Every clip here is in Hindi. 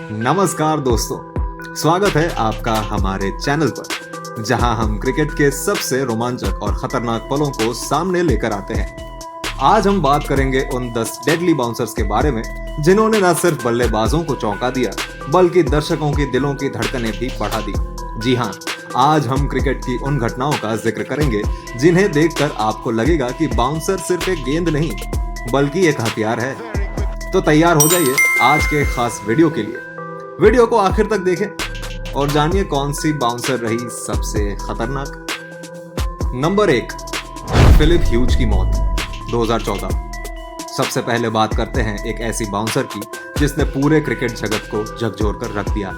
नमस्कार दोस्तों, स्वागत है आपका हमारे चैनल पर, जहां हम क्रिकेट के सबसे रोमांचक और खतरनाक पलों को सामने लेकर आते हैं। आज हम बात करेंगे उन 10 डेडली बाउंसर्स के बारे में जिन्होंने न सिर्फ बल्लेबाजों को चौंका दिया, बल्कि दर्शकों की दिलों की धड़कनें भी बढ़ा दी। जी हाँ, आज हम क्रिकेट की उन घटनाओं का जिक्र करेंगे जिन्हें देखकर आपको लगेगा कि बाउंसर सिर्फ एक गेंद नहीं, बल्कि एक हथियार है। तो तैयार हो जाइए आज के खास वीडियो के लिए। वीडियो को आखिर तक देखें और जानिए कौन सी बाउंसर रही सबसे खतरनाक। नंबर 1, फिलिप ह्यूज की मौत 2014। सबसे पहले बात करते हैं एक ऐसी बाउंसर की जिसने पूरे क्रिकेट जगत को झकझोर कर रख दिया।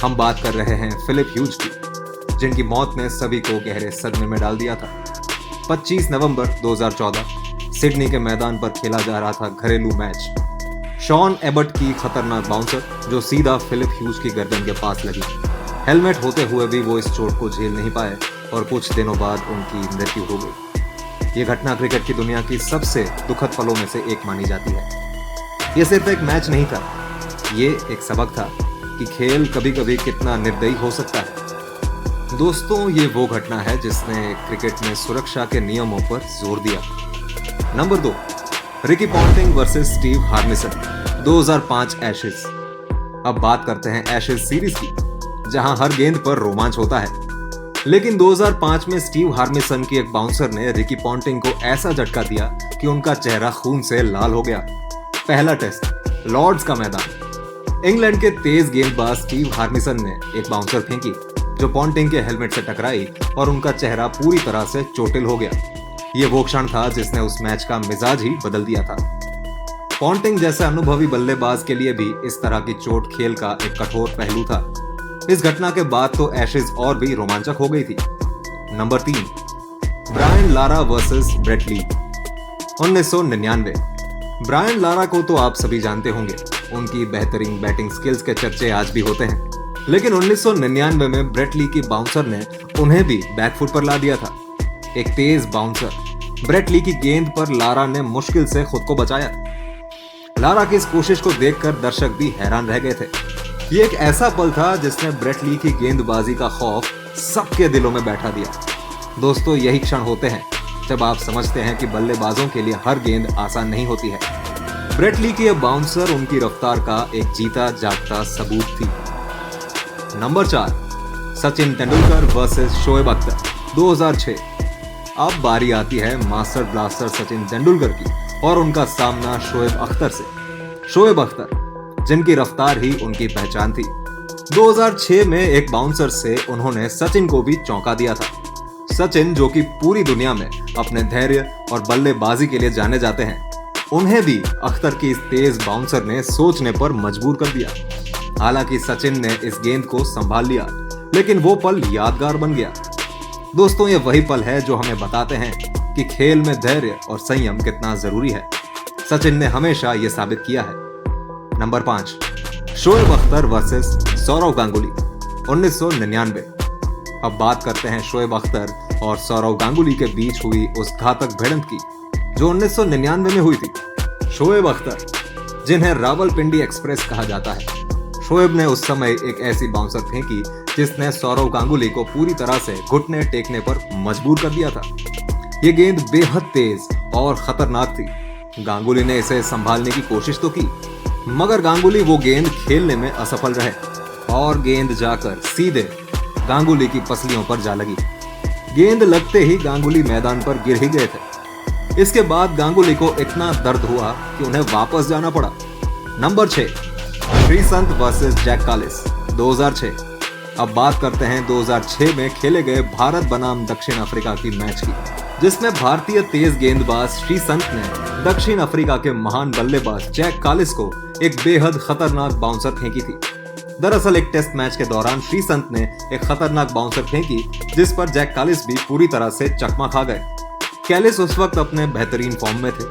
हम बात कर रहे हैं फिलिप ह्यूज की, जिनकी मौत ने सभी को गहरे सदमे में डाल दिया था। 25 नवंबर 2014 सिडनी के मैदान पर खेला जा रहा था घरेलू मैच। शॉन एबट की खतरनाक बाउंसर जो सीधा फिलिप ह्यूज की गर्दन के पास लगी। हेलमेट होते हुए भी वो इस चोट को झेल नहीं पाए और कुछ दिनों बाद उनकी मृत्यु हो गई। ये घटना क्रिकेट की दुनिया की सबसे दुखद पलों में से एक मानी जाती है। ये सिर्फ एक मैच नहीं था, ये एक सबक था कि खेल कभी कभी कितना निर्दयी हो सकता है। दोस्तों, ये वो घटना है जिसने क्रिकेट में सुरक्षा के नियमों पर जोर दिया। Number 2, Ricky Ponting versus Steve Harmison 2005 Ashes. अब बात करते हैं एशेज सीरीज की, जहां हर गेंद पर रोमांच होता है। लेकिन 2005 में स्टीव हार्मिसन की एक बाउंसर ने रिकी पॉन्टिंग को ऐसा झटका दिया कि उनका चेहरा खून से लाल हो गया। पहला टेस्ट, लॉर्ड्स का मैदान। इंग्लैंड के तेज गेंदबाज स्टीव हार्मिसन ने एक बाउंसर फेंकी जो पॉन्टिंग के हेलमेट से टकराई और उनका चेहरा पूरी तरह से चोटिल हो गया। ये वो क्षण था जिसने उस मैच का मिजाज ही बदल दिया था। पॉन्टिंग जैसे अनुभवी बल्लेबाज के लिए भी इस तरह की चोट खेल का एक कठोर पहलू था। इस घटना के बाद तो एशेज और भी रोमांचक हो गई थी। Number 3, Brian Lara versus Brett Lee 1999। Brian Lara को तो आप सभी जानते होंगे, उनकी बेहतरीन बैटिंग स्किल्स के चर्चे आज भी होते हैं। लेकिन 1999 में ब्रेट ली की बाउंसर ने उन्हें भी बैकफुट पर ला दिया था। एक तेज बाउंसर ब्रेट ली की गेंद पर लारा ने मुश्किल से खुद को बचाया। लारा की इस कोशिश को देखकर दर्शक भी हैरान रह गए थे। ये एक ऐसा पल था जिसने ब्रेट ली की गेंदबाजी का खौफ सबके दिलों में बैठा दिया। दोस्तों, यही क्षण होते हैं जब आप समझते हैं कि बल्लेबाजों के लिए हर गेंद आसान नहीं होती है। ब्रेट ली की यह बाउंसर उनकी रफ्तार का एक जीता जागता सबूत थी। Number 4, Sachin Tendulkar versus Shoaib Akhtar 2006। अब बारी आती है मास्टर ब्लास्टर सचिन तेंदुलकर की और उनका सामना शोएब अख्तर से। शोएब अख्तर, जिनकी रफ्तार ही उनकी पहचान थी। 2006 में एक बाउंसर से उन्होंने सचिन को भी चौंका दिया था। सचिन, जो कि पूरी दुनिया में अपने धैर्य और बल्लेबाजी के लिए जाने जाते हैं, उन्हें भी अख्तर की इस तेज बाउंसर ने सोचने पर मजबूर कर दिया। हालांकि सचिन ने इस गेंद को संभाल लिया, लेकिन वो पल यादगार बन गया। दोस्तों, ये वही पल है जो हमें बताते हैं कि खेल में धैर्य और संयम कितना जरूरी है। सचिन ने हमेशा ये साबित किया है। Number 5, Shoaib Akhtar versus Sourav Ganguly 1999। अब बात करते हैं शोएब अख्तर और सौरव गांगुली के बीच हुई उस घातक भिड़ंत की जो 1999 में हुई थी। शोएब अख्तर, जिन्हें रावलपिंडी एक्सप्रेस कहा जाता है, शोएब ने उस समय एक ऐसी बाउंसर फेंकी जिसने सौरव गांगुली को पूरी तरह से घुटने टेकने पर मजबूर कर दिया था। ये गेंद बेहद तेज और खतरनाक थी। गांगुली ने इसे संभालने की कोशिश तो की, मगर गांगुली वो गेंद खेलने में असफल रहे और गेंद जाकर सीधे गांगुली की पसलियों पर जा लगी। गेंद लगते ही गांगुली मैदान पर गिर ही गए थे। इसके बाद गांगुली को इतना दर्द हुआ कि उन्हें वापस जाना पड़ा। नंबर 6, श्रीसंत वर्सेस जैक कालिस 2006। अब बात करते हैं 2006 में खेले गए भारत बनाम दक्षिण अफ्रीका की मैच की, जिसमें भारतीय तेज गेंदबाज श्रीसंत ने दक्षिण अफ्रीका के महान बल्लेबाज जैक कालिस को एक बेहद खतरनाक बाउंसर फेंकी थी। दरअसल एक टेस्ट मैच के दौरान श्रीसंत ने एक खतरनाक बाउंसर फेंकी जिस पर जैक कालिस भी पूरी तरह से चकमा खा गए। कालिस उस वक्त अपने बेहतरीन फॉर्म में थे,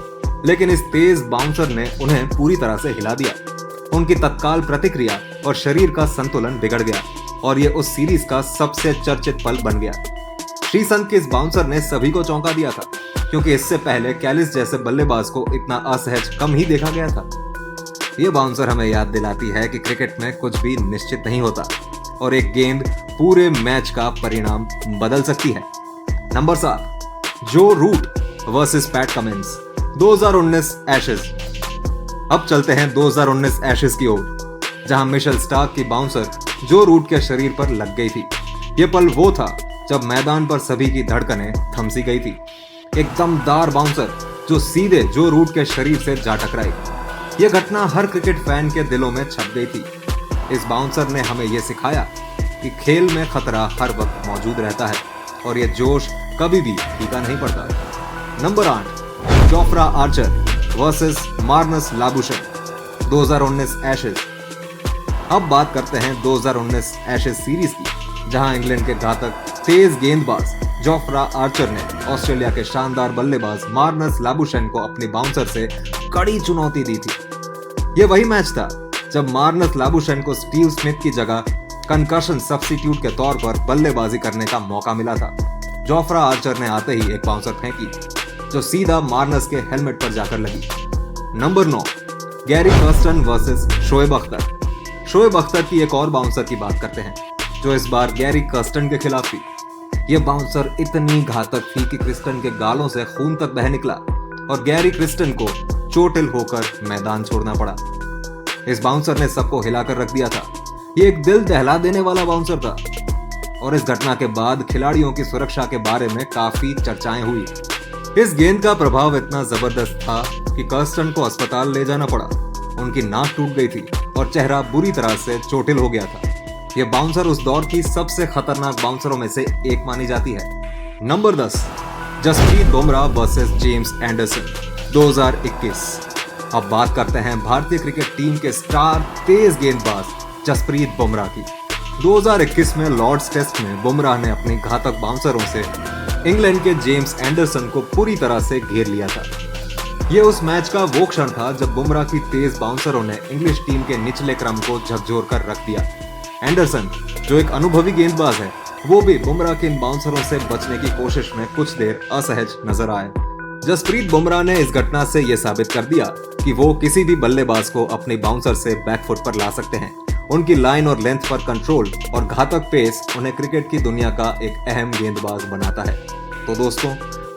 लेकिन इस तेज बाउंसर ने उन्हें पूरी तरह से हिला दिया। उनकी तत्काल प्रतिक्रिया और शरीर का संतुलन बिगड़ गया और ये उस सीरीज का सबसे चर्चित पल बन गया। श्रीसंत के इस बाउंसर ने सभी को चौंका दिया था, क्योंकि इससे पहले कालिस जैसे बल्लेबाज को इतना असहज कम ही देखा गया था। ये बाउंसर हमें याद दिलाती है कि क्रिकेट में कुछ भी निश्चित नहीं होता और एक गेंद पूरे मैच का परिणाम बदल सकती है। नंबर 7, जो root versus PAT Cummins 2019 Ashes. अब चलते हैं 2019 एशेज की ओर, जहां मिशेल स्टार्क की बाउंसर जो रूट के शरीर पर लग गई थी। यह पल वो था जब मैदान पर सभी की धड़कनें थम सी गई थी। एक दमदार बाउंसर जो सीधे जो रूट के शरीर से जा टकराई। यह घटना हर क्रिकेट फैन के दिलों में छप गई थी। इस बाउंसर ने हमें यह सिखाया कि खेल में खतरा हर वक्त मौजूद रहता है और यह जोश कभी भी फीका नहीं पड़ता। Number 8, Jofra Archer versus Marnus Labuschagne 2019 Ashes. अब बात करते हैं 2019 एशेज सीरीज की, जहां इंग्लैंड के घातक तेज गेंदबाज जोफ्रा आर्चर ने ऑस्ट्रेलिया के शानदार बल्लेबाज मार्नस लाबुशेन को अपनी बाउंसर से कड़ी चुनौती दी थी। यह वही मैच था जब मार्नस लाबुशेन को स्टीव स्मिथ की जगह कंकशन सब्स्टिट्यूट के तौर पर बल्लेबाजी करने का मौका मिला था। जोफ्रा आर्चर ने आते ही एक बाउंसर फेंकी जो सीधा मार्नस के हेलमेट पर जाकर लगी। Number 9, Gary Kirsten versus Shoaib Akhtar. Shoaib Akhtar की एक और बाउंसर की बात करते हैं जो इस बार गैरी कर्स्टन के खिलाफ थी। यह बाउंसर इतनी घातक थी कि क्रिस्टन के गालों से खून तक बह निकला और गैरी क्रिस्टन को चोटिल होकर मैदान छोड़ना पड़ा। इस बाउंसर ने सबको हिलाकर रख दिया था। यह एक दिल दहला देने वाला बाउंसर था और इस घटना के बाद खिलाड़ियों की सुरक्षा के बारे में काफी चर्चाएं हुई। इस गेंद का प्रभाव इतना जबरदस्त था कि कर्स्टन को अस्पताल ले जाना पड़ा। उनकी नाक टूट गई थी और चेहरा बुरी तरह से चोटिल हो गया था। यह बाउंसर उस दौर की सबसे खतरनाक बाउंसरों में से एक मानी जाती है। Number 10, Jasprit Bumrah versus James Anderson 2021। अब बात करते हैं भारतीय क्रिकेट टीम के स्टार तेज गेंदबाज जसप्रीत बुमराह की। 2021 में लॉर्ड्स टेस्ट में बुमराह ने अपनी घातक बाउंसरों से इंग्लैंड के जेम्स एंडरसन को पूरी तरह से घेर लिया था। यह उस मैच का वो क्षण था जब बुमराह की तेज बाउंसरों ने इंग्लिश टीम के निचले क्रम को झकझोर कर रख दिया। एंडरसन, जो एक अनुभवी गेंदबाज है, वो भी बुमराह के इन बाउंसरों से बचने की कोशिश में कुछ देर असहज नजर आए। जसप्रीत बुमराह ने इस घटना से यह साबित कर दिया कि वो किसी भी बल्लेबाज को अपनी बाउंसर से बैकफुट पर ला सकते हैं। उनकी लाइन और लेंथ पर कंट्रोल और घातक पेस उन्हें क्रिकेट की दुनिया का एक अहम गेंदबाज बनाता है। तो दोस्तों,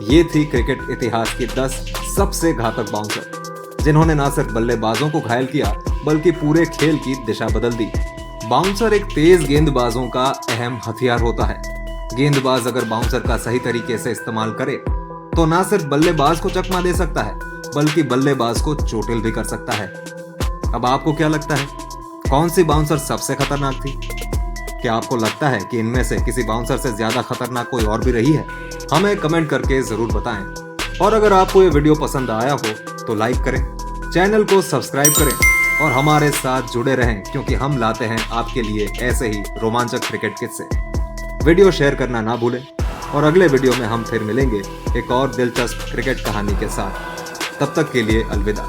ये थी क्रिकेट इतिहास की 10 सबसे घातक बाउंसर, जिन्होंने न सिर्फ बल्लेबाजों को घायल किया बल्कि पूरे खेल की दिशा बदल दी। बाउंसर एक तेज गेंदबाजों का अहम हथियार होता है। गेंदबाज अगर बाउंसर का सही तरीके से इस्तेमाल करे तो न सिर्फ बल्लेबाज को चकमा दे सकता है बल्कि बल्लेबाज को चोटिल भी कर सकता है। अब आपको क्या लगता है, कौन सी बाउंसर सबसे खतरनाक थी? क्या आपको लगता है कि इनमें से किसी बाउंसर से ज्यादा खतरनाक कोई और भी रही है? हमें कमेंट करके जरूर बताएं। और अगर आपको ये वीडियो पसंद आया हो तो लाइक करें, चैनल को सब्सक्राइब करें और हमारे साथ जुड़े रहें, क्योंकि हम लाते हैं आपके लिए ऐसे ही रोमांचक क्रिकेट किस्से। वीडियो शेयर करना ना भूलें और अगले वीडियो में हम फिर मिलेंगे एक और दिलचस्प क्रिकेट कहानी के साथ। तब तक के लिए अलविदा।